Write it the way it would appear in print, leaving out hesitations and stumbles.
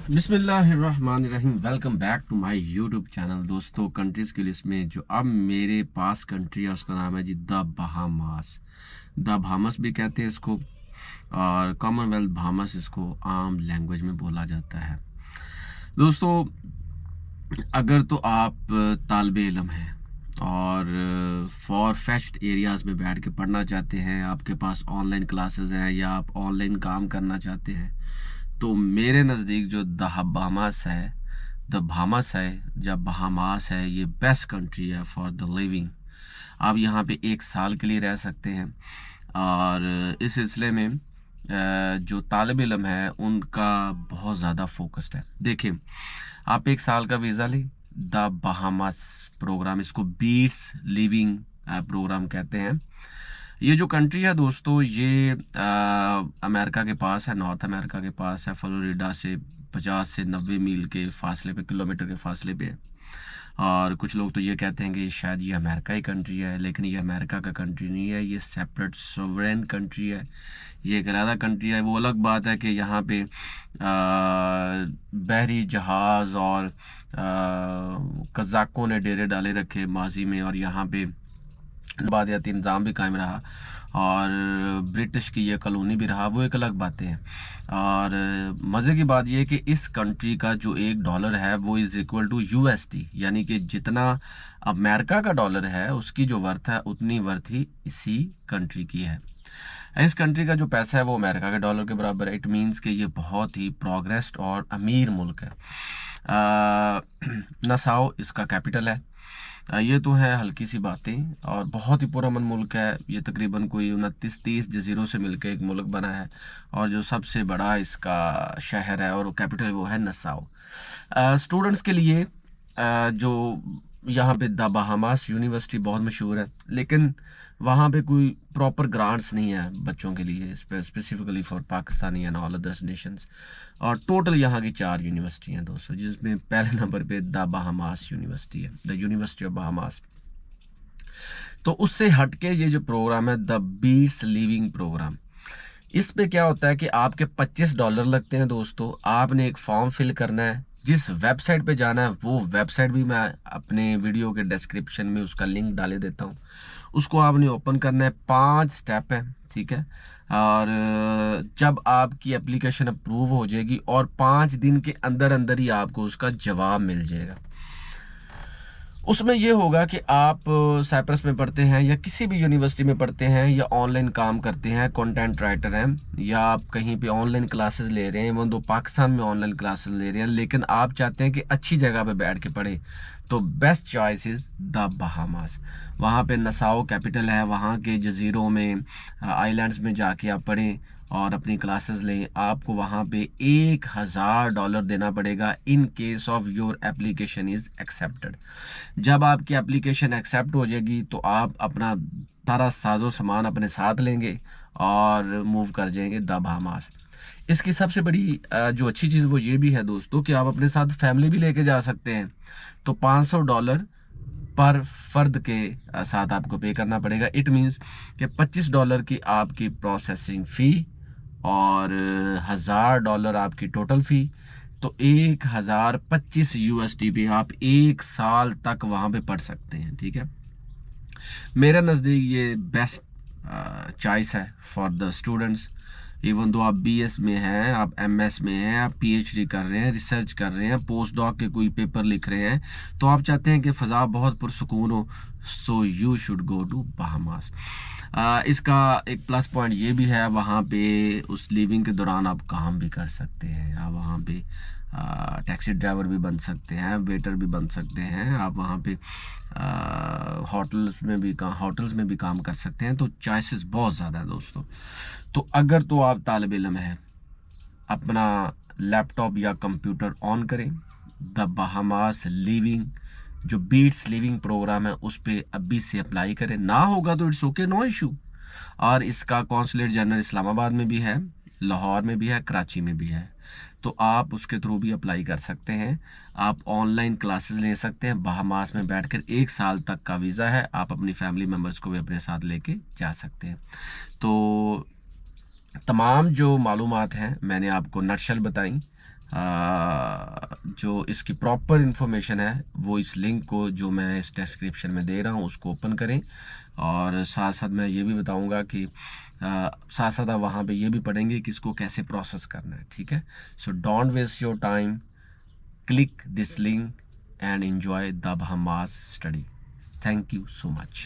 बिस्मिल्लाहिर्रहमानिर्रहीम। Welcome back to my YouTube channel. दोस्तों, countries की लिस्ट में जो अब मेरे पास कंट्री है उसका नाम है जी द बहामास। द बहामास भी कहते हैं इसको, और कॉमनवेल्थ बहामास इसको आम लैंग्वेज में बोला जाता है। दोस्तों, अगर तो आप तालिबे इल्म हैं और फॉर फेच्ड एरियाज़ में बैठ के पढ़ना चाहते हैं, आपके पास ऑनलाइन क्लासेस हैं या आप ऑनलाइन काम करना चाहते हैं, तो मेरे नज़दीक जो द बहामास है, जब बहामास है, ये बेस्ट कंट्री है फॉर द लिविंग। आप यहाँ पे 1 साल के लिए रह सकते हैं और इस सिलसिले में जो तालिब इल्म है उनका बहुत ज़्यादा फोकस्ड है। देखिए, आप 1 साल का वीज़ा लें, द बहामास प्रोग्राम, इसको बीट्स लिविंग प्रोग्राम कहते हैं। ये जो कंट्री है दोस्तों, ये अमेरिका के पास है, नॉर्थ अमेरिका के पास है। फ्लोरिडा से 50 से 90 मील के फासले पे, किलोमीटर के फासले पे है। और कुछ लोग तो ये कहते हैं कि शायद ये अमेरिका ही कंट्री है, लेकिन ये अमेरिका का कंट्री नहीं है, ये सेपरेट सोवरेन कंट्री है, ये एक अलग कंट्री है। वो अलग बात है कि यहाँ पे बहरी जहाज़ और कज़ाकों ने डेरे डाले रखे माजी में, और यहाँ पे बादियाती इंतज़ाम भी कायम रहा और ब्रिटिश की ये कॉलोनी भी रहा, वो एक अलग बातें हैं। और मज़े की बात ये है कि इस कंट्री का जो $1 है वो इज़ इक्वल टू USD, यानी कि जितना अमेरिका का डॉलर है उसकी जो वर्थ है उतनी वर्थ ही इसी कंट्री की है। इस कंट्री का जो पैसा है वो अमेरिका के डॉलर के बराबर है। इट मीन्स कि ये बहुत ही प्रोग्रेस्ड और अमीर मुल्क है। नसाओ इसका कैपिटल है। ये तो है हल्की सी बातें, और बहुत ही पुरअमन मुल्क है। ये तकरीबन कोई 29-30 जजीरों से मिलकर एक मुल्क बना है, और जो सबसे बड़ा इसका शहर है और कैपिटल वो है नसाओ। स्टूडेंट्स के लिए जो यहाँ पे द बहामास यूनिवर्सिटी बहुत मशहूर है, लेकिन वहाँ पे कोई प्रॉपर ग्रांट्स नहीं है बच्चों के लिए, specifically for Pakistani and all others Nations. और टोटल यहाँ की 4 यूनिवर्सिटी हैं दोस्तों, जिसमें पहले नंबर पे द बहामास यूनिवर्सिटी है, द यूनिवर्सिटी ऑफ बहामास। तो उससे हटके ये जो प्रोग्राम है द बीट्स लिविंग प्रोग्राम, इस पे क्या होता है कि आपके $25 लगते हैं दोस्तों। आपने एक फॉर्म फिल करना है, जिस वेबसाइट पे जाना है वो वेबसाइट भी मैं अपने वीडियो के डिस्क्रिप्शन में उसका लिंक डाले देता हूँ। उसको आपने ओपन करना है। 5 स्टेप है, ठीक है। और जब आपकी एप्लीकेशन अप्रूव हो जाएगी और 5 दिन के अंदर अंदर ही आपको उसका जवाब मिल जाएगा। उसमें ये होगा कि आप साइप्रस में पढ़ते हैं या किसी भी यूनिवर्सिटी में पढ़ते हैं या ऑनलाइन काम करते हैं, कंटेंट राइटर हैं, या आप कहीं पे ऑनलाइन क्लासेस ले रहे हैं, वो तो पाकिस्तान में ऑनलाइन क्लासेस ले रहे हैं, लेकिन आप चाहते हैं कि अच्छी जगह पे बैठ के पढ़े, तो best choice is the Bahamas. वहाँ पे नसाओ कैपिटल है, वहाँ के जजीरों में, आइलैंड्स में जाके आप पढ़ें और अपनी क्लासेस लें। आपको वहाँ पे $1000 देना पड़ेगा in case of your application is accepted. जब आपकी एप्लीकेशन एक्सेप्ट हो जाएगी तो आप अपना सारा साजो सामान अपने साथ लेंगे और मूव कर जाएंगे द बहामास। इसकी सबसे बड़ी जो अच्छी चीज़ वो ये भी है दोस्तों कि आप अपने साथ फैमिली भी लेके जा सकते हैं। तो $500 पर फर्द के साथ आपको पे करना पड़ेगा। इट मीन्स कि $25 की आपकी प्रोसेसिंग फ़ी और $1000 आपकी टोटल फ़ी, तो 1025 USD पे आप 1 साल तक वहाँ पे पढ़ सकते हैं, ठीक है। मेरे नज़दीक ये बेस्ट चॉइस है for the students. Even though आप BS में हैं, आप MS में हैं, आप PhD कर रहे हैं, रिसर्च कर रहे हैं, पोस्ट डॉक के कोई पेपर लिख रहे हैं, तो आप चाहते हैं कि फ़ज़ा बहुत पुरसुकून हो, so you should go to Bahamas. इसका एक प्लस पॉइंट ये भी है, वहाँ पे उस लिविंग के दौरान आप काम भी कर सकते हैं। आप वहाँ पे टैक्सी ड्राइवर भी बन सकते हैं, वेटर भी बन सकते हैं, आप वहाँ पे होटल्स में भी काम कर सकते हैं। तो चॉइसेस बहुत ज़्यादा है दोस्तों। तो अगर तो आप तालिब इल्म हैं, अपना लैपटॉप या कंप्यूटर ऑन करें, द बहामास लिविंग जो बीट्स लिविंग प्रोग्राम है उस पर अभी से अप्लाई करें। ना होगा तो इट्स ओके, नो इशू। और इसका कौंसलेट जनरल इस्लामाबाद में भी है, लाहौर में भी है, कराची में भी है, तो आप उसके थ्रू भी अप्लाई कर सकते हैं। आप ऑनलाइन क्लासेस ले सकते हैं। बहामास में बैठकर 1 साल तक का वीज़ा है, आप अपनी फैमिली मेम्बर्स को भी अपने साथ लेके जा सकते हैं। तो तमाम जो मालूमात हैं मैंने आपको नटशल बताई। जो इसकी प्रॉपर इन्फॉर्मेशन है वो इस लिंक को जो मैं इस डिस्क्रिप्शन में दे रहा हूँ उसको ओपन करें। और साथ साथ मैं ये भी बताऊँगा कि साथ साथ आप वहाँ पे ये भी पढ़ेंगे कि इसको कैसे प्रोसेस करना है, ठीक है। So don't waste your time, click this link and enjoy the Bahamas study. Thank you so much.